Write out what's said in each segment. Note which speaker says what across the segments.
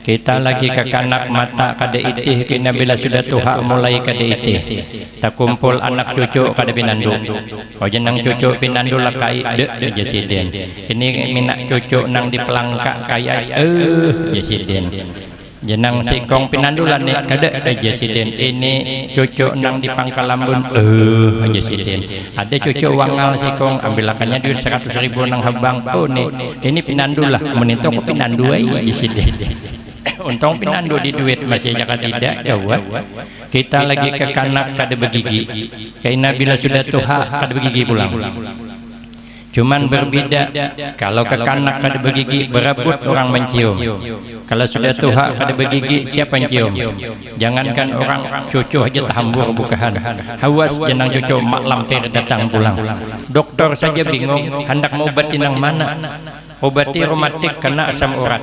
Speaker 1: Kita lagi kekanak mata kada itih kena bila sudah tuha mulai kada itih. Tak kumpul anak cucu kada pinandu. Oh jenang cucu pinandu lakai de jesiden. Ini minak cucu nang di pelangka kaya jesiden. Jenang sikong pinandulan ni kada jesiden. Ini cucu nang di Pangkalambun jesiden. Ada cucu wangal sikong ambilakannya duit 100.000 nang habang. Oh ni ini pinandulah menito ko pinandu ai jesiden. Untung pinandu di duit masih jaga tidak jawab. Kita lagi ke kanak kada begigi. Karena bila sudah tuha kada begigi pulang. Cuman berbeda. Kalau ke kanak kada begigi berebut orang mencium. Kalau sudah tuha kada begigi siapa yang cium? Jangankan orang cucu aja tahambur bukahan. Hawas jenang cucu mak lampir datang pulang. Dokter saja bingung hendak mau obatin yang mana. Obati reumatik kena asam urat,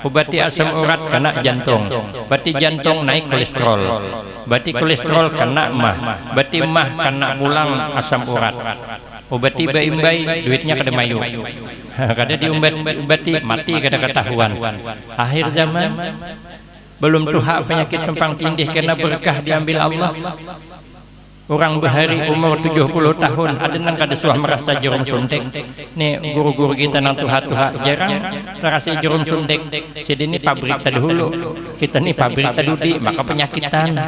Speaker 1: obati asam urat kena jantung, bati jantung naik kolesterol, bati kolesterol kena mah, bati mah kena pulang asam urat, obati baimbai duitnya kada mayu, kada diobati mati kada ketahuan. Akhir zaman belum tuha penyakit tumpang tindih karena berkah diambil Allah. Orang berhari umur 70 tahun ada nang kada suah merasa jarum suntik. Nih guru-guru kita nang tuha-tuha jarang terasa jarum suntik. Jadi ini pabrik tadi hulu, kita nih pabrik tadi maka penyakitan.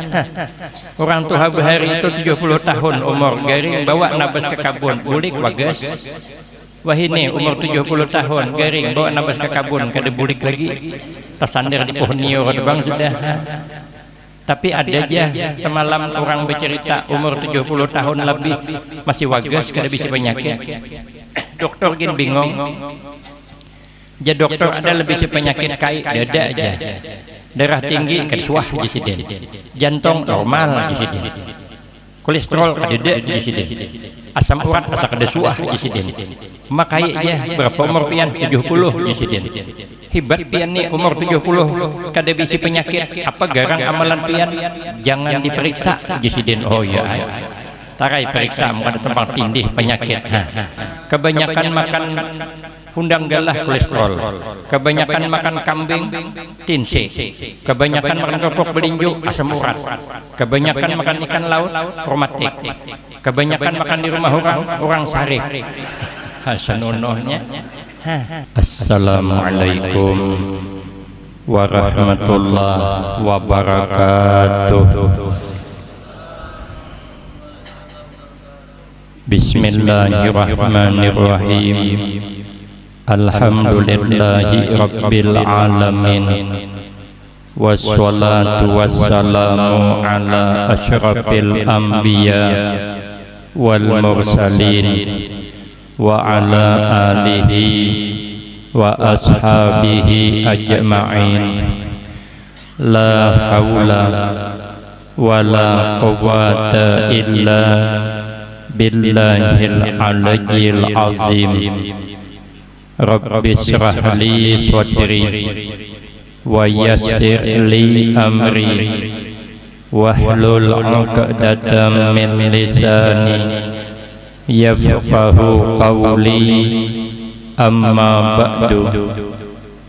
Speaker 1: Orang tuha berhari itu 70 tahun umur garing bawa nabas ke kabun bulik wagas. Wah ini umur 70 tahun garing bawa nabas ke kabun kada bulik lagi. Tersandar di pohon nio bang sudah. Tapi ada aja semalam orang bercerita umur 70 tahun lebih masih wagas kada bisa penyakit. Dokter gin bingung. Ja dokter ada lebih si penyakit kai dada aja. Darah tinggi kada suah jesiden. Jantung normal jesiden. Kolesterol kada jesiden. Asam urat asa kada suah jesiden. Makai aja berapa umur pian 70 jesiden. Hebat pian nih umur 70 kada bisi penyakit apa garang amalan pian jangan diperiksa jesiden. Oh ya tarai periksa ada tempat tindih penyakit. Kebanyakan makan hundang galah kolesterol, kebanyakan makan kambing tinse, kebanyakan makan kerupuk belinju asam urat, kebanyakan makan ikan laut reumatik, kebanyakan makan di rumah orang sarif. Hasanonohnya. Assalamualaikum warahmatullahi wabarakatuh. Bismillahirrahmanirrahim. Alhamdulillahi rabbil alamin. Wassalatu wassalamu ala asyrafil anbiya wal mursalin wa ala alihi wa ashabihi ajma'in. La hawla wa la quwwata illa billahil aliyyil azim. Rabbi shrah li sadri wa yassir li amri wahlul 'uqdatam min lisani yafqahu qawli. Amma ba'du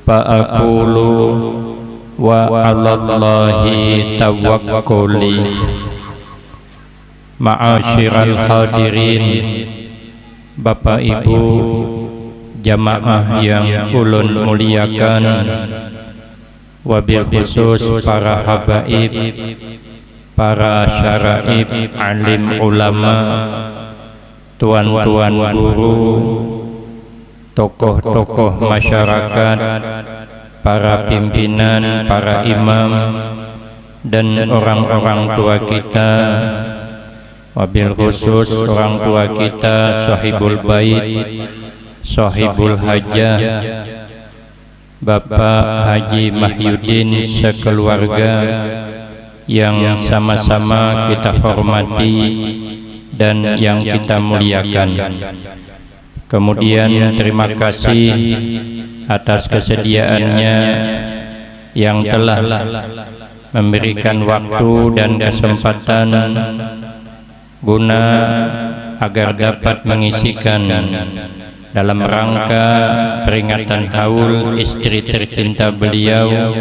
Speaker 1: fa aqulu wa 'alallahi tawakkuli. Ma'asyiral hadirin, Bapak Ibu jamaah yang ulun muliakan, wabil khusus para habaib, para syaraib, alim ulama, tuan-tuan guru, tokoh-tokoh masyarakat, para pimpinan, para imam, dan orang-orang tua kita, wabil khusus orang tua kita, sahibul bait, sahibul hajah, Bapak Haji Mahyudin sekeluarga yang sama-sama kita hormati dan yang kita muliakan. Kemudian terima kasih atas kesediaannya yang telah memberikan waktu dan kesempatan guna agar dapat mengisikan dalam rangka peringatan haul istri tercinta beliau.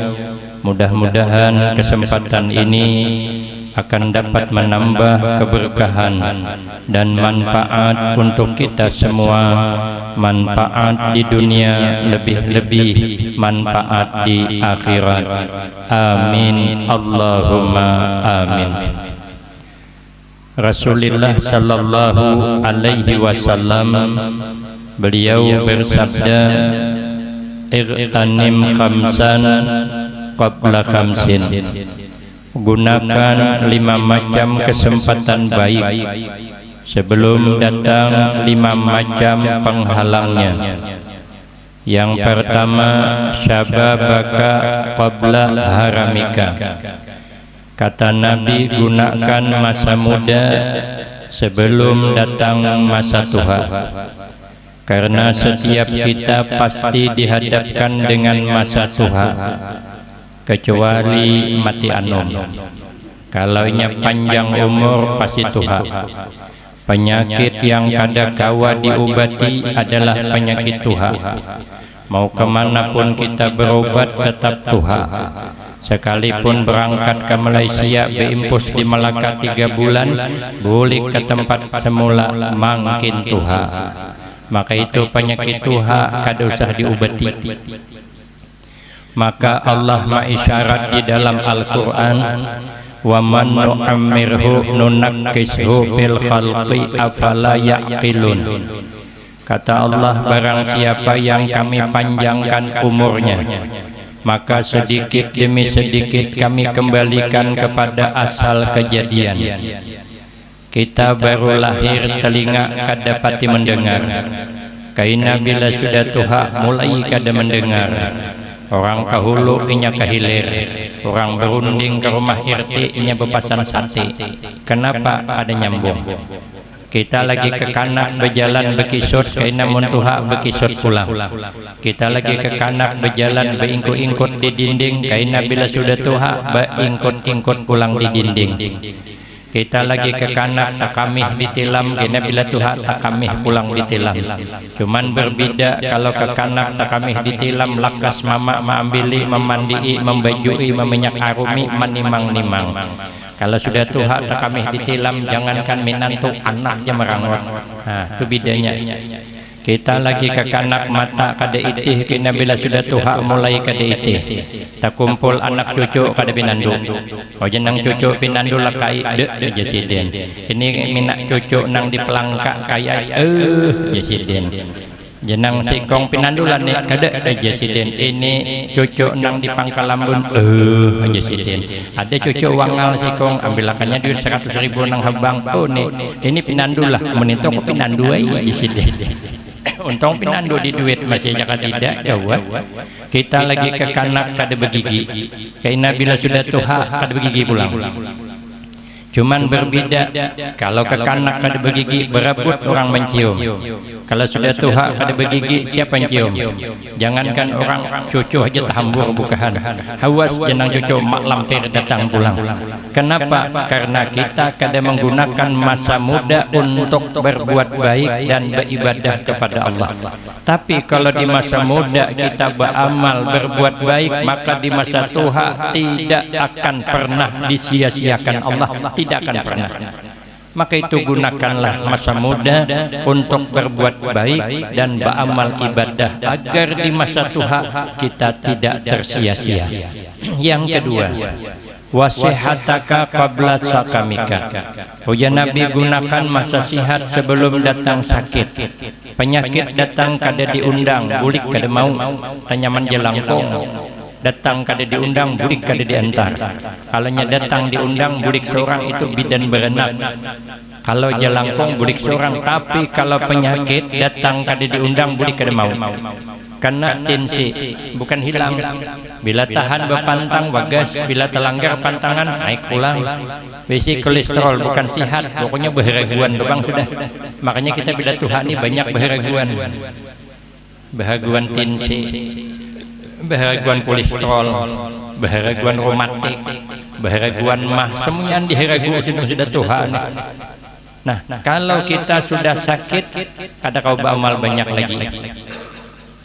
Speaker 1: Mudah-mudahan kesempatan ini akan dapat menambah keberkahan dan manfaat untuk kita semua, manfaat di dunia, lebih-lebih manfaat di akhirat. Amin Allahumma amin. Rasulullah sallallahu alaihi wasallam beliau bersabda, "Ightanim khamsan qabla khamsin." Gunakan 5 macam kesempatan baik sebelum datang 5 macam penghalangnya. Yang pertama, syababaka qabla haramika. Kata Nabi, gunakan masa muda sebelum datang masa tua. Karena setiap kita pasti dihadapkan dengan masa tua, kecuali mati anom. Kalau nya panjang umur pasti tua. Penyakit yang kada kawa diobati adalah penyakit tua. Mau kemanapun kita berobat tetap tua. Sekalipun berangkat ke Malaysia beimpus di Melaka 3 bulan, boleh ke tempat semula makin tua. Maka itu penyakit tua kada usah diobati. Maka Allah mengisyarat di dalam Al-Quran, wa man nu'ammirhu nunakkishu fil khalqi afala ya'qilun. Kata Allah, barang siapa yang kami panjangkan umurnya, maka sedikit demi sedikit kami kembalikan kepada asal kejadian. Kita baru lahir, telinga kada pati mendengar. Kaina bila sudah tua mulai kada mendengar. Orang kahulu inya kahilir, orang berunding ke rumah RT inya bepasan sate. Kenapa ada nyambung? Kita lagi ke kanak berjalan bekisut, kaina muntuha bekisut pulang. Kita lagi ke kanak berjalan beingkut-ingkut di dinding, kaina bila sudah tuha beingkut-ingkut pulang di dinding. Kita lagi ke kanak takamih ditilam, kaina bila tuha takamih pulang ditilam. Cuman berbeda kalau ke kanak takamih ditilam, lakas mama maambili, memandii, membajui, meminyak arumi, menimang-nimang. Kalau sudah tuha takamih ditilam, jangankan minantu, anaknya merangut. Nah, itu bedanya. Kita lagi ke kanak mata kada itih, kena bila sudah tuha mulai kada itih. Tak kumpul anak cucu kada pinandu. Oh jenang cucu pinandu lakai de jesiden. Ini minak cucu nang di pelangka kaya jesiden. Jenang sikong pinandulan ni kada jesiden. Ini cucu nang di Pangkalambun jesiden. Ada cucu wangal sikong ambilakannya duit 100.000 nang habang. Oh ini pinandulah menintok pinandu jesiden. Untung pinandu di duit masih jaka tidak jawab. Kita lagi ke kanak kada begigi. Kaina bila sudah tuha kada begigi pulang. Cuman berbeda, kalau ke kanak kada begigi berebut orang mencium. Kalau sudah tuha kada begigi siapa yang cium? Jangankan orang cucu aja tahambur bukahan. Hawas jenang cucu mak lampir datang pulang. Kenapa? Karena kita kada menggunakan masa muda untuk berbuat baik dan beribadah kepada Allah. Tapi kalau di masa muda kita beramal berbuat baik, maka di masa tua tidak akan pernah disia-siakan Allah, tidak akan pernah. Maka itu gunakanlah masa muda untuk berbuat baik dan beramal ibadah agar di masa tua kita tidak tersia-sia. Yang kedua, wasihataka qabla sakamika. Ujar Nabi, gunakan masa sihat sebelum datang sakit. Penyakit datang kada diundang, bulik kada mau, tanyaman jelangkung. Datang kada diundang, bulik kada diantar. Kalaunya datang diundang, bulik seorang itu bidan berenak. Kalau jelangkung bulik seorang, tapi kalau penyakit datang kada diundang, bulik kada mau. Karena tensi bukan hilang. Bila tahan berpantang bagas, bila terlanggar pantangan naik pulang. Besi kolesterol bukan sihat, pokoknya berhaguan doang sudah. Makanya kita bila Tuhan ini banyak berhaguan. Berhaguan tensi, berhaguan kolesterol, berhaguan reumatik, berhaguan mah, semuanya diheragu sudah Tuhan. Nah, kalau kita sudah sakit, ada kau beramal banyak lagi.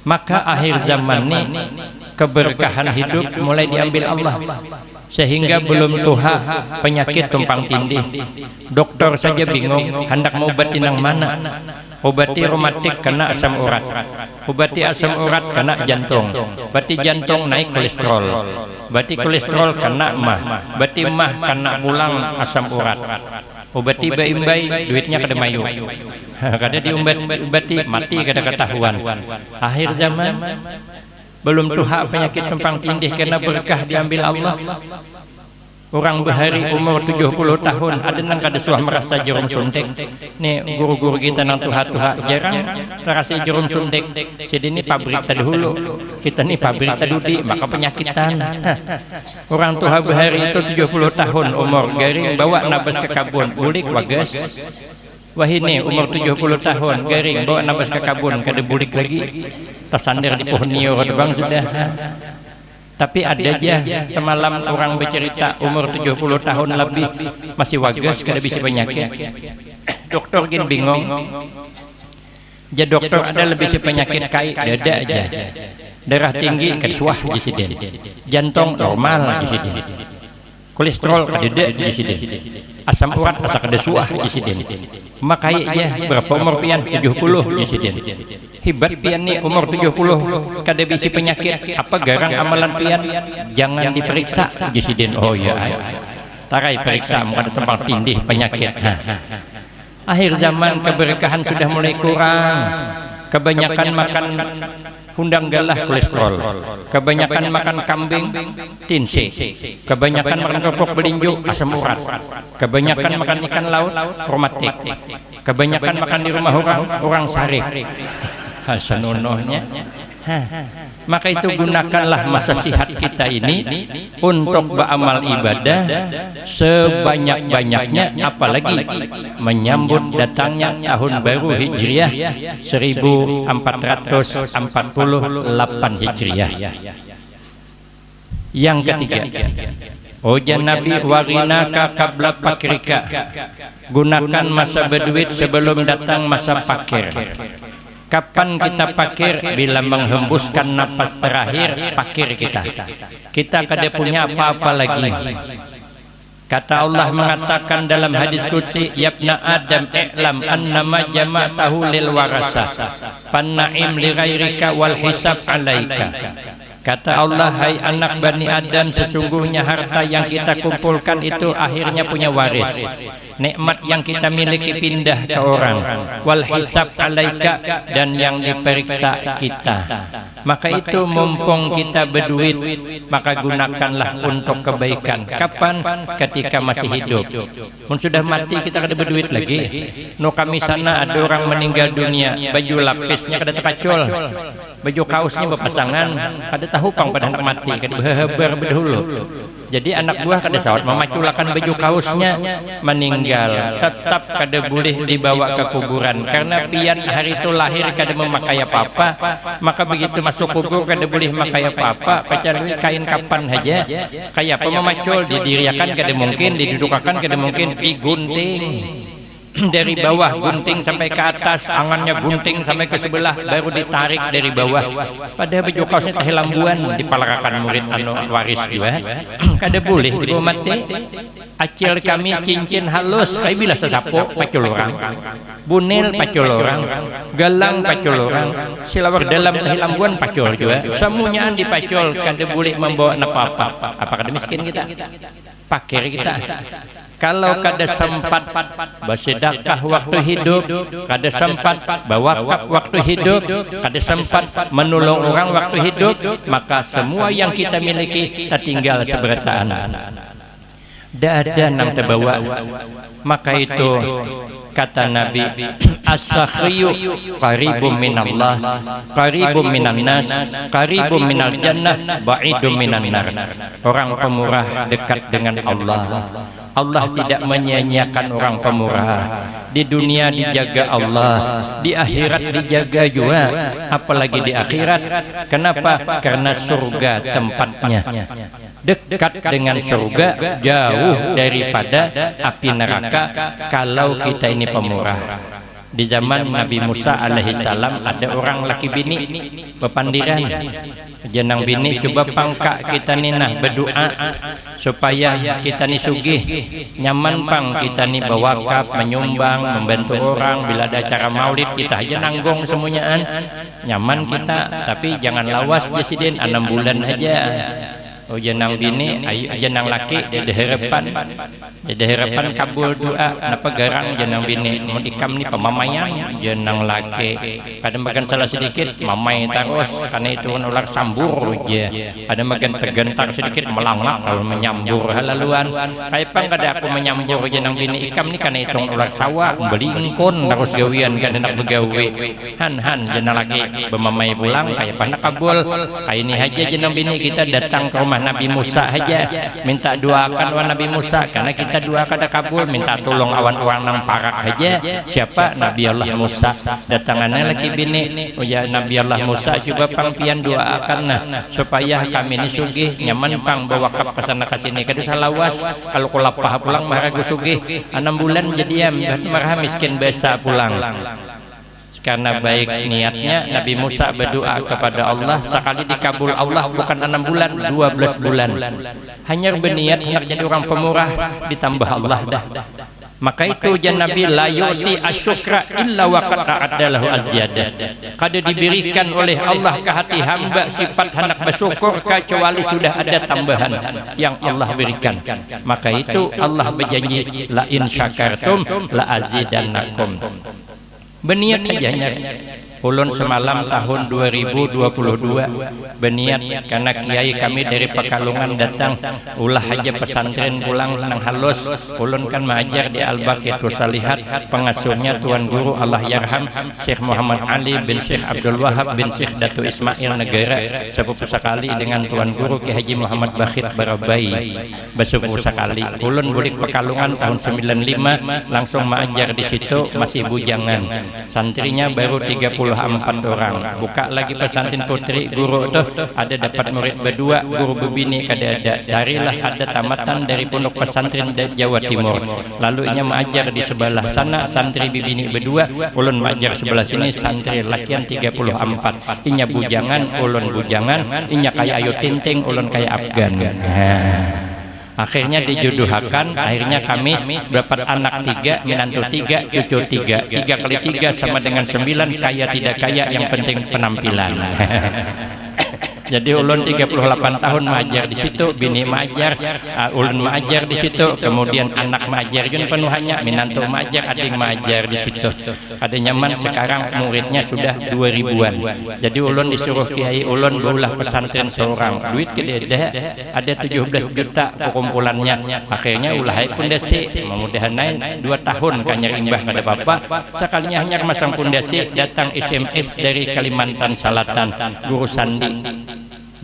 Speaker 1: Maka akhir zaman ini keberkahan hidup mulai diambil Allah, sehingga belum tuha penyakit tumpang tindih. Dokter saja bingung hendak mau obati nang mana. Obati reumatik kena asam urat, obati asam urat kena jantung, obati jantung naik kolesterol, obati kolesterol kena mah, obati mah kena pulang asam urat, obati baimbai duitnya kada mayu, kada diobati mati kada ketahuan. Akhir zaman belum tuha penyakit tumpang tindih karena berkah diambil Allah. Orang berhari umur 70 tahun ada nang kada suah merasa jarum suntik. Nih guru-guru kita nang tuha-tuha jarang terasa jarum suntik. Jadi ini pabrik tadi dulu, kita nih pabrik tadi maka penyakitan. Orang tuha berhari itu 70 tahun umur, garing bawa nabas ke kabun, bulik wagas. Wah ini umur 70 tahun, garing bawa nabas ke kabun, kada bulik lagi. Tersandar di pohon nio bang sudah. Tapi ada aja semalam orang bercerita umur 70 tahun lebih masih wagas kada bisa penyakit. Dokter gin bingung. Ja dokter ada lebih si penyakit kai dada aja. Darah tinggi kesuah di sini. Jantung normal di sini. Kolesterol kada di sini. Asam urat asa kada suah di sini. Makai aja berapa umur pian 70 di sini. Hibat pian nih umur 70 kada bisi penyakit apa garang amalan pian jangan diperiksa jisiden. Oh ya tarai periksa kada tempat tindih penyakit. Akhir zaman keberkahan sudah mulai kurang, kebanyakan makan hundang galah kolesterol, kebanyakan makan kambing tinse, kebanyakan makan kerupuk belinju asam urat, kebanyakan makan ikan laut reumatik, kebanyakan makan di rumah orang sarik sanonohnya. Maka itu gunakanlah masa sihat kita ini untuk beramal ibadah sebanyak-banyaknya, apalagi menyambut datangnya tahun baru Hijriah 1448 Hijriah. Yang ketiga, Oja Nabi warinaka kabla pakrika, gunakan masa berduit sebelum datang masa pakir. Kapan kita pakir? Bila menghembuskan napas terakhir pakir kita. Kita kada punya apa-apa lagi. Kata Allah mengatakan dalam hadis qudsi, yabna adam i'lam annama jama'tahu lil warasa pannaim li ghairika wal hisab alaika. Kata Allah, hai anak Bani Adam, sesungguhnya harta yang kita kumpulkan itu akhirnya punya waris. Nikmat yang kita miliki pindah ke orang. Wal hisab alaika, dan yang diperiksa kita. Maka itu mumpung kita berduit, maka gunakanlah untuk kebaikan. Kapan? Ketika masih hidup. Mun sudah mati kita kada berduit lagi. No kami sana ada orang meninggal dunia, baju lapisnya kada terpacul, baju kaosnya berpasangan, kada tahu pang pada mati, kada beheber berdahulu. Jadi anak buah kada sawat memaculakan baju kaosnya, meninggal tetap kada boleh dibawa ke kuburan, karena pian hari itu lahir kada memakai apa-apa, maka begitu masuk kubur kada boleh memakai apa-apa, kecuali kain kapan saja. Kayak apa memacul, didiriakan kada mungkin, didudukakan kada mungkin, digunting dari bawah, gunting sampai ke atas, angannya gunting sampai ke sebelah, baru ditarik dari bawah. Padahal baju kaosnya tahilambuan dipalarakan murid anu waris juga. Kada boleh dibawa mati. Acil kami cincin halus kayak bila sesapo pacul orang, bunil pacul orang, galang pacul orang, silawar dalam tahilambuan pacul juga. Semuanya dipacul, kada boleh membawa apa-apa. Apakah miskin kita? Pakir kita. Kalau kada sempat bersedekah waktu hidup, kada sempat berwakaf waktu hidup, kada sempat menolong orang waktu hidup, maka semua yang kita miliki tertinggal seberataan. Dah ada nang terbawa. Maka itu kata Nabi, as-sakhiyu qaribum minallah, qaribum minan nas, qaribum minal jannah, ba'idum minan nar. Orang pemurah dekat dengan Allah. Allah tidak menyia-nyiakan orang pemurah. Di dunia dijaga Allah, di akhirat dijaga juga, apalagi di akhirat. Kenapa? Karena surga tempatnya. Dekat dengan surga, jauh daripada api neraka kalau kita ini pemurah. Di zaman Nabi Musa alaihissalam ada orang laki bini pepandiran, jenang bini coba pangka kita ni nah berdoa supaya kita ni sugih, nyaman pang kita ni berwakaf, menyumbang, membantu orang. Bila ada acara maulid kita aja nanggung semuanyaan, nyaman kita. Tapi jangan lawas presiden 6 bulan aja. Oh jenang bini, ayo jenang laki dia harapan kabul doa. Napa garang jenang bini mau ikam ni pemamayang, jenang laki kadang makan salah sedikit mamai terus, karena itu ular sambur je. Ada makan tergentar sedikit melangak kalau menyambur halaluan. Kayak pang kada aku menyambur jenang bini ikam ni karena itu ular sawah beli engkon terus gawian kan hendak begawe. Han jenang laki bermamai pulang kayak panak kabul. Kayak ini aja jenang bini kita datang ke rumah Nabi Musa aja, minta doakan wan Nabi Musa, karena kita doa kada kabul, minta tolong awan orang nang parak aja. Siapa? Nabi Allah Musa. Datangannya lagi bini, oh ya Nabi Allah Musa coba pangpian doakan nah supaya kami ini sugih, nyaman pang bawa kap kesana kesini kada salawas. Kalau kulapah pulang marah gue sugih 6 bulan jadi marah miskin biasa pulang. Karena baik niatnya Nabi Musa berdoa kepada Allah, sekali dikabul Allah bukan 6 bulan, 12 bulan. Hanya berniat hendak jadi orang pemurah, ditambah Allah dah. Maka itu jan Nabi la yu'ti asyukra illa wa qad a'addalahu al-jadah. Kada diberikan oleh Allah ke hati hamba sifat hendak bersyukur kecuali sudah ada tambahan yang Allah berikan. Maka itu Allah berjanji la in syakartum la azidannakum. Berniat aja ulun semalam tahun 2022 berniat karena kiai kami dari Pekalongan datang ulah aja pesantren pulang nang halus. Ulun kan mengajar di Al-Baqiyatus Salihat, pengasuhnya Tuan Guru Allah Yarham Syekh Muhammad Ali bin Syekh Abdul Wahab bin Syekh Datu Ismail Negara, sepupu sekali dengan Tuan Guru Ki Haji Muhammad Bakhit Barabai, bersepupu sekali. Ulun bulik Pekalongan tahun 95 langsung mengajar di situ, masih bujangan. Santrinya baru 34 orang. Buka lagi pesantren putri, guru tuh ada dapat murid berdua, guru berbini kada ada. Carilah ada tamatan dari pondok pesantren Jawa Timur. Lalu inya mengajar di sebelah sana santri bibini berdua, ulun mengajar sebelah sini santri lakian 34. Inya bujangan, ulun bujangan, inya kayak Ayu Tinting, ulun kayak Afgan. Akhirnya dijodohakan, akhirnya kami dapat anak 3, menantu 3, cucu 3. 3 kali 3 sama dengan 9, kaya tidak kaya yang penting penampilan. Jadi ulun 38 tahun mengajar di situ, bini mengajar, ulun mengajar di situ, kemudian anak mengajar jun penuhannya, minantu mengajar, adik mengajar di situ. Ada nyaman sekarang muridnya sudah 2000-an. Jadi ulun disuruh kiai ulun berulah pesantren seorang. Duit kededa ada 17 juta kumpulannya. Akhirnya ulahai pundasi, mudah-mudahan 2 tahun kanya imbah kada apa-apa. Sekalinya hanya masang pundasi, datang SMS dari Kalimantan Selatan, Guru Sandi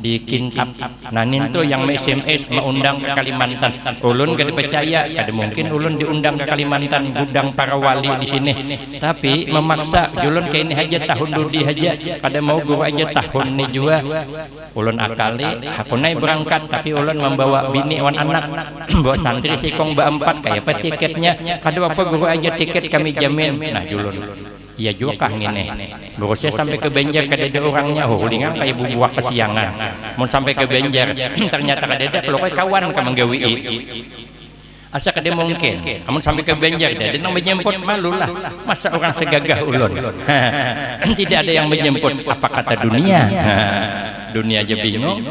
Speaker 1: di Kintab. Nah itu yang SMS mengundang ke Kalimantan. Ulun gak percaya, ada mungkin ulun diundang ke Kalimantan, gudang para wali di sini. Tapi memaksa, ulun kayak ini aja tahun dudi aja, kada mau guru aja tahun ini juga. Ulun akali, aku naik berangkat, tapi ulun membawa bini wan anak, bawa santri sikong ba-4, kayak apa tiketnya? Kada apa guru aja tiket kami jamin. Nah ulun iya juga kah ngene. Berusnya sampai ke Banjar kadeda orangnya, hulingan kayak bubuak kesiangan. Mau sampai ke Banjar, ternyata kadeda kalau kayak kawan ka manggawi. Asa kada mungkin. Amun sampai ke Banjar dia nang menjemput malulah. Masa orang segagah ulun. Tidak ada yang menjemput, apa kata dunia. Dunia aja bingung.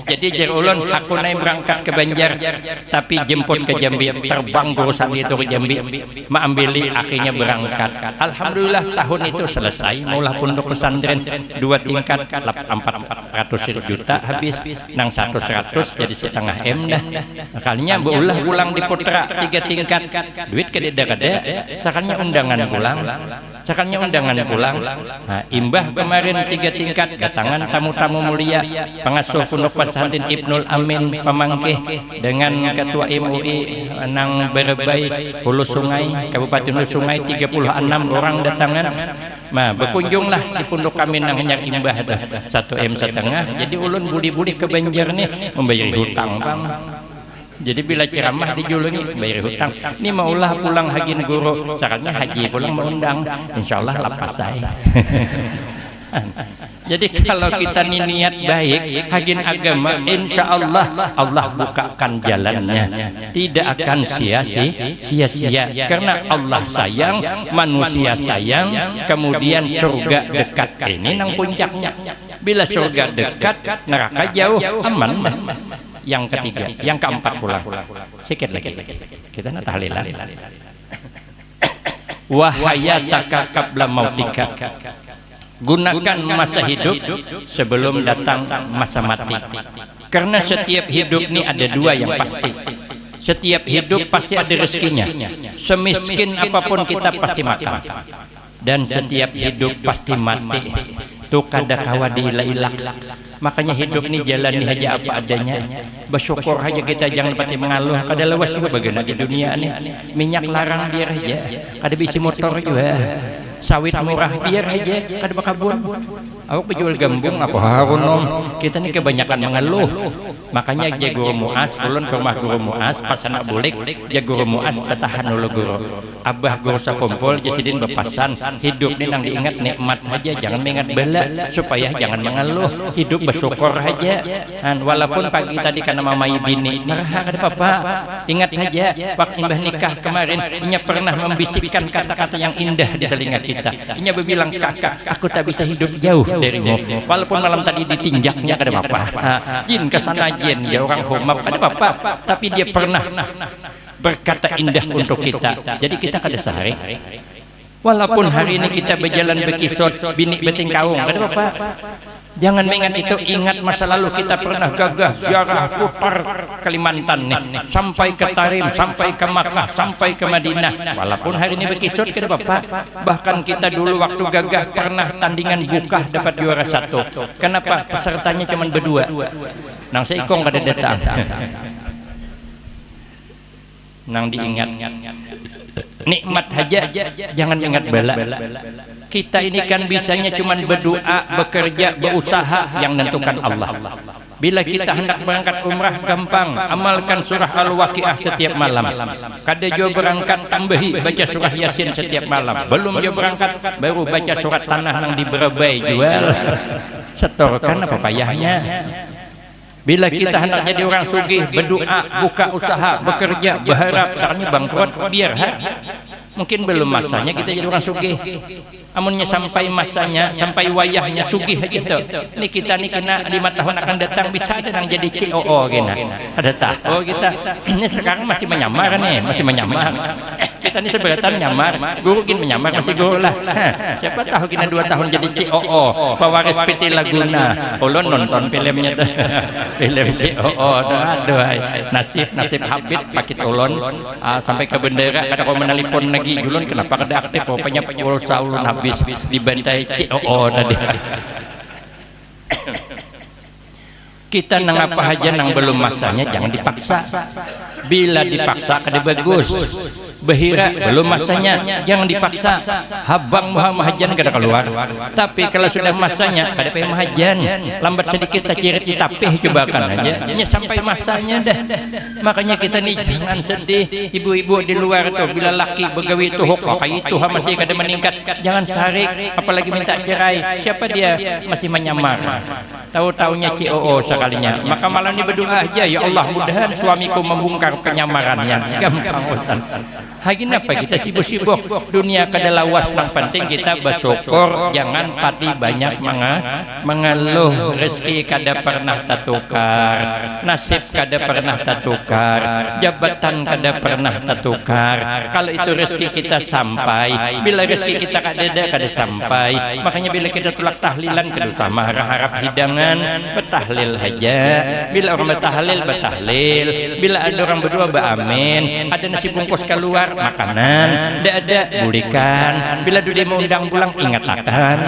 Speaker 1: Jadi jar ulun aku naik berangkat ke Banjar tapi jemput ke Jambi, terbang urusan itu ke Jambi, maambili akhirnya berangkat. Alhamdulillah tahun itu selesai, mula pondok pesantren 2 tingkat 400 juta habis, nang 100 jadi setengah M dah. Kalinya berulah pulang di Putra 3 tingkat, duit kede-kede, sakanya undangan pulang. Nah, imbah kemarin 3 tingkat datangan tamu-tamu mulia, pengasuh pondok pesantren Ibnul Amin Pamangkeh dengan ketua MUI nang Berbay Hulu Sungai, Kabupaten Hulu Sungai, 36 orang datangan. Nah, berkunjunglah di pondok kami nang hanya imbah dah 1 M setengah. Jadi ulun budi-budi ke Banjar nih membayar hutang, Bang. Jadi bila ceramah dijulungi bayar hutang. Ini maulah pulang haji guru, sarannya haji pulang mengundang, insyaallah lapas saya. Jadi kalau kita niat baik haji agama, insyaallah Allah bukakan jalannya, tidak akan sia-sia karena Allah sayang, manusia sayang, kemudian surga dekat. Ini nang puncaknya. Bila surga dekat, neraka jauh, aman. Yang ketiga, yang keempat pulang. Sikit lagi. Kita nak tahlilan. Wahayataka qabla mautika. Gunakan masa hidup sebelum datang masa mati. Karena setiap hidup ini ada 2 yang pasti. Setiap hidup pasti ada rezekinya. Semiskin apapun kita pasti makan. Dan setiap hidup pasti mati. Tuh kada kawadi ilak. Makanya hidup ini jalani aja apa adanya, bersyukur aja kita, jangan pati mengaluh. Kada lewas juga bagaimana di dunia ini, minyak larang biar aja, kada bisi motor juga, sawit murah biar aja, kada bakabun. Aku penjual gambung apa harunom, kita ini kebanyakan mengeluh. Makanya dia guru muas, ulun ke rumah guru muas, pas anak bulik, dia guru muas bertahan dulu guru. Abah guru sakumpul, jasidin berpasan, hidup ini nang diingat nikmat aja, jangan mengingat bela, supaya jangan mengeluh, hidup bersyukur aja. Walaupun pagi tadi karena mamai bini, nah ada apa-apa, ingat aja, waktu imbah nikah kemarin, Inya pernah membisikkan kata-kata yang indah di telinga kita. Inya berbilang, kakak, aku tak bisa hidup jauh darimu, walaupun malam tadi ditinjaknya kada apa-apa. Jin kesana jin, ya orang humap ada apa-apa, tapi dia pernah berkata indah untuk kita. Jadi kita kada sehari, walaupun hari ini kita berjalan bekisot bini beting kaung, kada apa-apa. Jangan mengingat itu, ingat masa lalu kita pernah gagah ziarah putar Kalimantan nih, sampai ke Tarim, sampai ke Makkah, sampai ke Madinah. Walaupun hari ini bekisut kada apa-apa. Bahkan kita dulu waktu gagah pernah tandingan buka dapat juara 1. Kenapa? Pesertanya cuma berdua. Nang seikong kada datang. Nang diingat nikmat aja, jangan ingat bala. Kita ini kan bisanya cuma berdoa, bekerja, berusaha, yang menentukan Allah. Bila kita hendak berangkat umrah gampang, amalkan surah Al-Waqiah setiap malam. Kada jo berangkat tambahi baca surah Yasin setiap malam. Belum jo berangkat baru baca surat tanah nang di Berbay jual. Setorkan apa payahnya? Bila kita hendak jadi orang sugih, berdoa, buka usaha, bekerja, berharap sarangnya bangkrut, biar mungkin belum masanya kita jadi orang sugih. Amunnya sampai masanya, sampai wayahnya sugih gitu. Ini kita nih kena 5 tahun akan datang bisa ada yang jadi COO gina. Ada tahu kita. Ini sekarang masih menyamar nih, masih menyamar. Kita ini seberatan nyamar, guru gini menyamar masih guru lah. Siapa tahu kena 2 tahun jadi COO, pewaris PT Laguna. Ulun nonton filmnya tuh, film COO. Aduh, nasib Habib pakit ulun sampai ke bendera. Kada kau menelpon lagi, ulun kenapa kada aktif? Pokoknya pulsa ulun habis dibantai COO tadi. Kita nang apa aja nang belum masanya jangan dipaksa. Bila dipaksa kada bagus. Behira belum masanya, jangan dipaksa. Habang mahajan kada keluar. Tapi kalau sudah masanya kada payah mahajan. Lambat sedikit tak cirit ditapih cobakan aja. Nya sampai masanya dah. Makanya kita nih jangan sedih. Ibu-ibu di luar tuh bila laki begawi itu hok kayak itu masih kada meningkat. Jangan sarik, apalagi minta cerai. Siapa dia masih menyamar. Tahu-taunya COO sekalinya. Maka malam ini berdoa aja, ya Allah mudahan suamiku membongkar penyamarannya. Gampang urusan. Hagi napa kita sibuk-sibuk dunia kada lawas, nang penting kita bersyukur, jangan pati banyak mengeluh. Rezeki kada pernah tertukar, nasib kada pernah tertukar, jabatan kada pernah tertukar. Kalau itu rezeki kita sampai, bila rezeki kita kada sampai, makanya bila kita tulak tahlilan kada usah harap hidangan, bertahlil aja. Bila orang bertahlil, bertahlil. Bila ada orang berdua beramin, ada nasi bungkus keluar, makanan, ada bulikan. Bila dia mau undang pulang, ingat akan.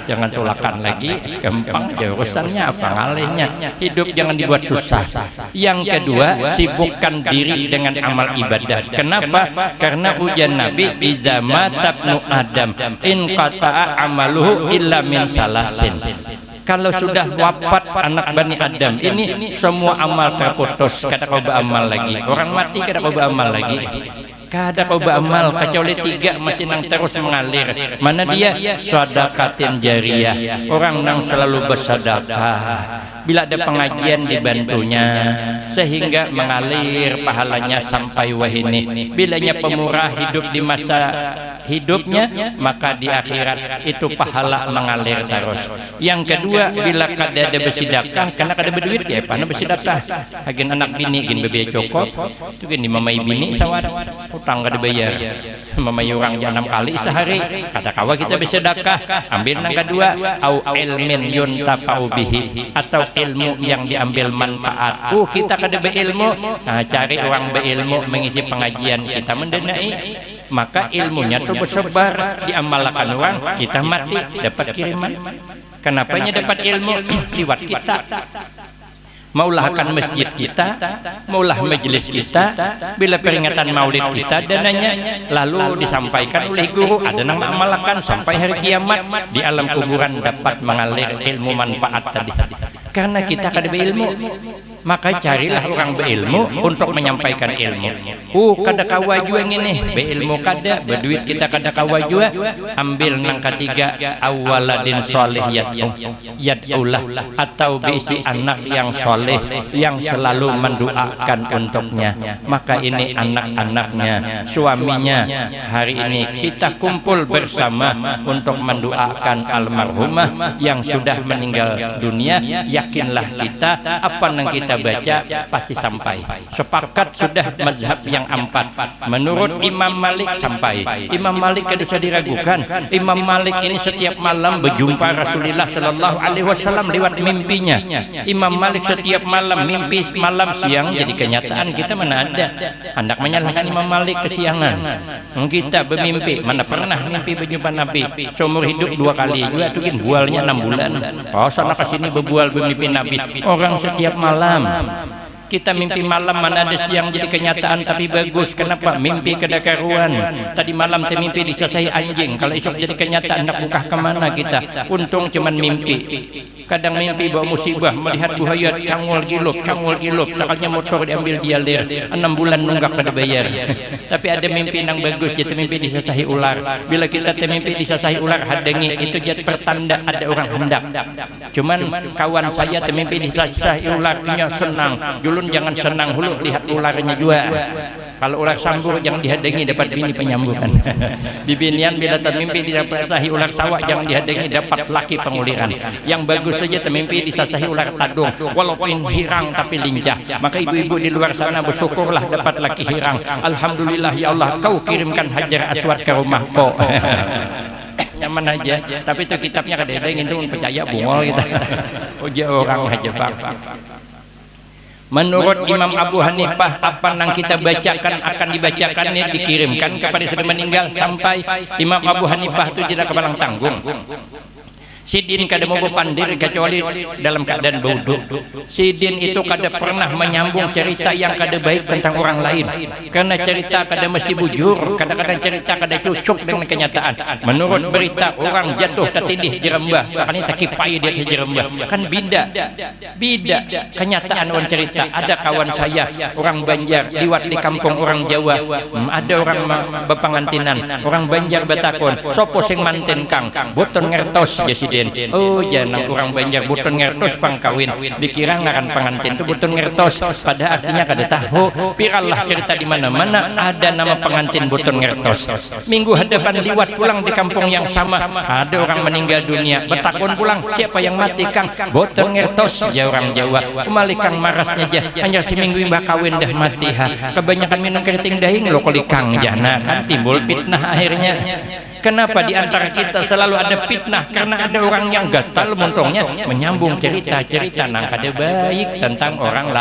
Speaker 1: Jangan tulakan lagi, gampang aja urusannya, apa ngalihnya. Hidup jangan dibuat susah. Yang kedua, sibukkan diri dengan amal ibadah. Kenapa? Karena ujian Nabi, iza matabnu Adam in qata'a amaluhu illa min salasin. Kalau sudah wafat anak Bani Adam ini, semua amal terputus, kada kau beramal lagi. Orang mati kada kau beramal lagi. Kada kau beramal kecuali 3 masih nang terus mengalir. Mana dia? Sedekatin jariyah, orang nang selalu bersedekah. Bila ada pengajian dibantunya sehingga mengalir pahalanya sampai wahini. Bilanya pemurah hidup di masa hidupnya, maka di akhirat itu pahala mengalir terus. Yang kedua, bila kada ada bersedekah, karena kada berduit ya pana bersedekah. Hagen anak bini gin bebe cokop, itu gin mamai bini sawat, utang kada bayar. Mamai orang 6 kali sehari. Kata kawa kita bersedekah, ambil nang kedua, au ilmin yuntafa'u bihi, atau ilmu yang diambil manfaat. Kita kada berilmu, nah, cari orang berilmu mengisi pengajian, kita mendanai. Maka ilmunya tuh bersebar, diamalkan orang, kita mati dapat kiriman. Kenapanya dapat ilmu? Liwat kita. Maulahkan masjid kita, maulah majelis kita, bila peringatan maulid kita dananya, lalu disampaikan oleh guru, ada nang amalkan sampai hari kiamat, di alam kuburan dapat mengalir ilmu manfaat tadi. Karena kita kada berilmu, maka carilah orang berilmu untuk menyampaikan ilmu. Kada kawa jua ini beilmu kada, berduit kita kada kawa jua, ambil nang ketiga, awaladin soleh yad'ulah, atau berisi anak yang soleh yang selalu mendoakan untuknya. Maka ini anak-anaknya, suaminya. Hari ini kita kumpul bersama untuk mendoakan almarhumah yang sudah meninggal dunia. Yakinlah kita, apa yang kita baca pasti sampai. Sepakat sudah mazhab yang 4. Menurut Imam Malik sampai. Imam Malik kada usah diragukan. Imam Malik ini setiap malam berjumpa Rasulullah sallallahu alaihi wasallam lewat mimpinya. Imam Malik setiap malam mimpi, malam siang. Jadi kenyataan kita mana ada. Hendak menyalahkan Imam Malik kesiangan. Kita bermimpi, mana pernah mimpi berjumpa Nabi. Seumur hidup 2 kali juga tuh bualnya 6 bulan. Oh, sana kesini berbual bermimpi Nabi. Orang setiap malam. Kita mimpi malam, mana ada siang jadi kenyataan tapi bagus. Kenapa? Mimpi kada karuan. Tadi malam mimpi disasahi anjing, kalau esok jadi kenyataan nak buka kemana kita? Untung cuman mimpi. Kadang mimpi bawa musibah, melihat buaya cangul gilup, sakalnya motor diambil dialir, 6 bulan nunggak kada bayar. Tapi ada mimpi nang bagus, jadi mimpi disasahi ular. Bila kita mimpi disasahi ular hadangi, itu jadi pertanda ada orang hendak. Cuman kawan saya mimpi disasahi ular, punya senang. Julun jangan senang hulu lihat ularnya juga. Kalau ular sambur jangan dihadangi, dapat bini penyamburan. Bibinian bila termimpi disasahi ular sawah jangan dihadangi, dapat laki penguliran. Yang bagus saja termimpi disasahi ular tadung, walaupun hirang tapi lincah. Maka ibu-ibu di luar sana bersyukurlah dapat laki hirang. Alhamdulillah ya Allah, kau kirimkan Hajar Aswad ke rumahku. Nyaman aja, tapi itu kitabnya kadang-kadang itu percaya bungol kita. Uji orang aja Pak. Menurut Imam Abu Hanifah, apa yang kita bacakan akan dibacakan ini dikirimkan kepada sudah meninggal sampai Imam Abu Hanifah itu tidak kebalang tanggung. Sidin kada mau pandir kecuali dalam keadaan bodoh. Sidin itu kada pernah menyambung cerita yang kada baik tentang orang lain. Karena cerita kada mesti bujur, kadang-kadang cerita kada cocok dengan kenyataan. Menurut berita orang jatuh tertindih jerembah, sakani takipai dia jerembah. Kan beda kenyataan orang cerita. Ada kawan saya orang Banjar liwat di kampung orang Jawa, ada orang bepangantinan orang Banjar batakon, sopo sing manten kang boten ngertos ya sidin. presiden. Oh jangan orang Banjar butun ngertos pangkawin, dikira ngaran pengantin itu butun ngertos, pada artinya kada tahu. Piralah cerita di mana-mana ada nama pengantin butun ngertos. Minggu hadapan liwat pulang di kampung yang sama, ada orang meninggal dunia, betakun pulang siapa yang mati kang, butun ngertos ya orang Jawa. Kembali kang marasnya aja, hanya seminggu imbah kawin dah mati ha. Kebanyakan minum keriting dahing lo kolikang jana kan timbul fitnah akhirnya. Kenapa di antara kita selalu ada fitnah? Karena ada orang yang gatal montongnya menyambung cerita-cerita nang kada baik tentang orang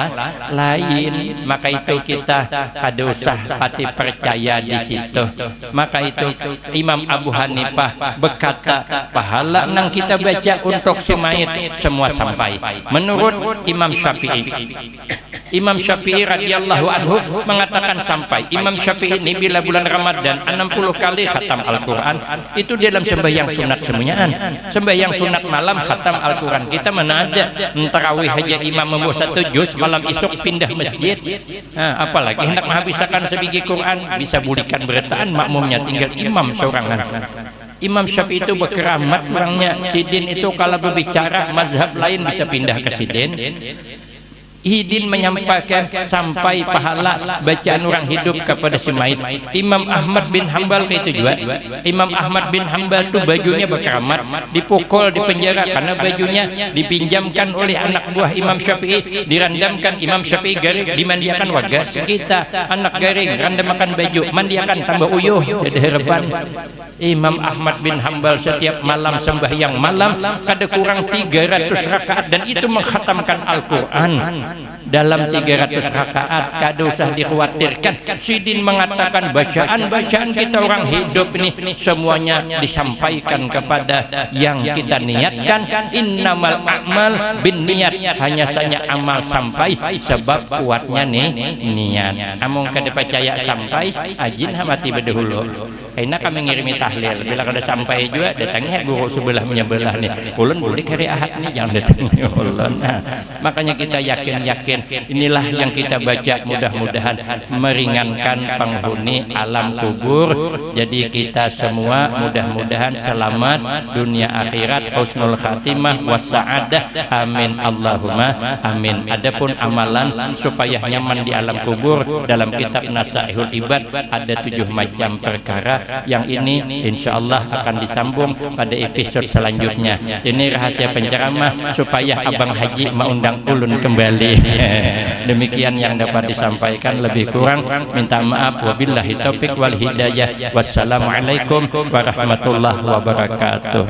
Speaker 1: lain. Maka itu kita ada usah pati percaya di situ. Maka itu Imam Abu Hanifah berkata pahala nang kita baca untuk semait semua sampai. Menurut Imam Syafi'i, Imam Syafi'i radhiyallahu anhu mengatakan sampai. Imam Syafi'i ini bila bulan Ramadan 60 kali khatam Al-Quran, itu dalam sembahyang sunat semuanya. Sembahyang sunat malam khatam Al-Quran. Kita mana ada tarawih aja imam membawa 1 juz, malam esok pindah masjid. Nah, apalagi hendak menghabiskan sebiji Quran, bisa bulikan beretaan makmumnya tinggal imam seorangan. Imam Syafi'i itu berkeramat orangnya. Sidin itu kalau berbicara mazhab lain bisa pindah ke Sidin. Hidin menyampaikan sampai pahala bacaan orang hidup kepada si mayit. Imam Ahmad bin Hambal itu juga. Imam Ahmad bin Hambal itu bajunya berkeramat, dipukul di penjara karena bajunya dipinjamkan oleh anak buah Imam Syafi'i, dirandamkan Imam Syafi'i garing, dimandiakan wagas. Kita anak garing randamakan baju, mandiakan tambah uyuh. Jadi harapan Imam Ahmad bin Hambal setiap malam sembahyang malam kada kurang 300 rakaat, dan itu mengkhatamkan Al-Quran dalam 300 rakaat. Kada usah dikhawatirkan. Sidin mengatakan bacaan-bacaan kita orang hidup ini semuanya disampaikan kepada yang kita niatkan. Innamal a'mal bin niat, hanya saja amal sampai sebab kuatnya nih niat. Among kada percaya sampai ajin mati berdahulu. Karena kami ngirimi tahlil, bila kada sampai juga datangnya guru sebelah menyebelah nih. Ulun boleh hari Ahad nih jangan datang ulun. Nah, makanya kita yakin inilah yang kita baca, mudah-mudahan meringankan penghuni alam kubur. Jadi kita semua mudah-mudahan selamat dunia akhirat, husnul khatimah wassa'adah, amin Allahumma amin. Adapun amalan supaya nyaman di alam kubur, dalam kitab Nasaihul Ibad ada 7 macam perkara. Yang ini insyaallah akan disambung pada episode selanjutnya. Ini rahasia penceramah supaya Abang Haji mengundang ulun kembali. Demikian yang dapat disampaikan, lebih kurang minta maaf. Wabillahi taufik wal hidayah. Wassalamualaikum warahmatullahi wabarakatuh.